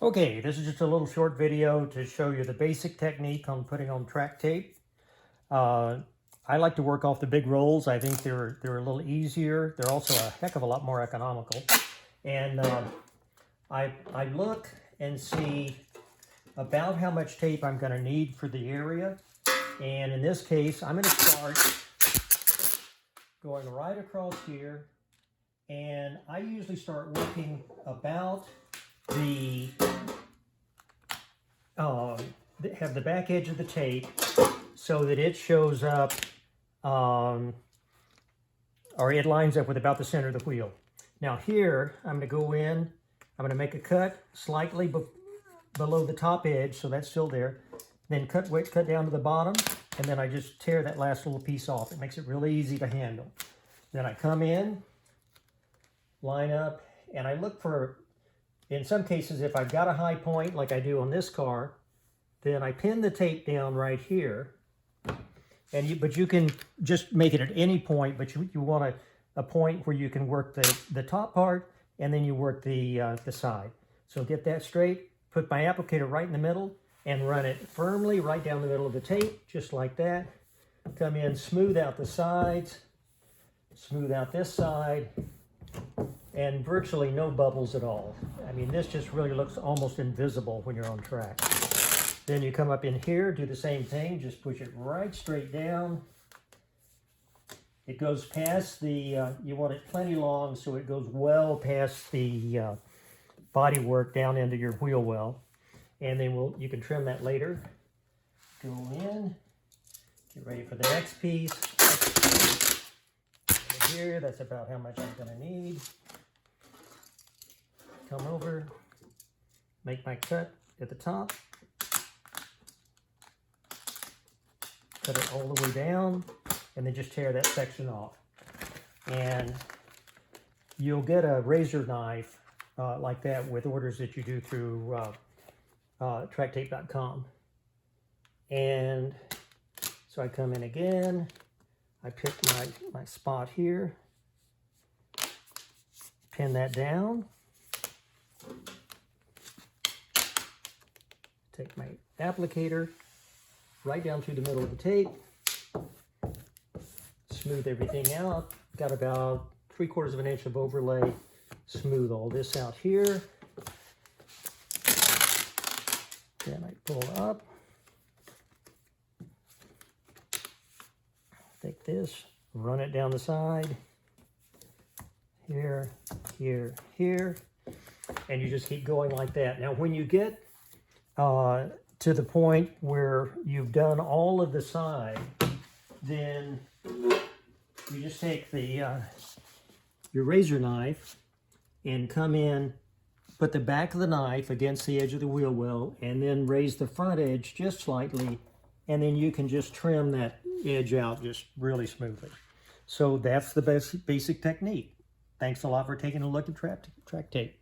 Okay, this is just a little short video to show you the basic technique on putting on track tape. I like to work off the big rolls. I think they're a little easier. They're also a heck of a lot more economical. And I look and see about how much tape I'm going to need for the area. And in this case, I'm going to start going right across here. And I usually start working about have the back edge of the tape so that it shows up, or it lines up with about the center of the wheel. Now here, I'm going to go in, I'm going to make a cut slightly below the top edge, so that's still there. Then cut down to the bottom, and then I just tear that last little piece off. It makes it really easy to handle. Then I come in, line up, and I look for, in some cases, if I've got a high point like I do on this car, then I pin the tape down right here. But you can just make it at any point, but you want a point where you can work the top part and then you work the side. So get that straight, put my applicator right in the middle and run it firmly right down the middle of the tape, just like that. Come in, smooth out the sides, smooth out this side, and virtually no bubbles at all. I mean, this just really looks almost invisible when you're on track. Then you come up in here, do the same thing, just push it right straight down. It goes past the, you want it plenty long so it goes well past the body work down into your wheel well. And then you can trim that later. Go in, get ready for the next piece. Over here, that's about how much I'm gonna need. Come over, make my cut at the top. Cut it all the way down, and then just tear that section off. And you'll get a razor knife like that with orders that you do through TrakkTape.com. And so I come in again, I pick my spot here, pin that down, take my applicator right down through the middle of the tape, smooth everything out, got about 3/4 of an inch of overlay, smooth all this out here. Then I pull up, take this, run it down the side, here, here, here, and you just keep going like that. Now when you get to the point where you've done all of the side, then you just take your razor knife and come in, put the back of the knife against the edge of the wheel well, and then raise the front edge just slightly, and then you can just trim that edge out just really smoothly. So that's the basic technique. Thanks a lot for taking a look at track tape.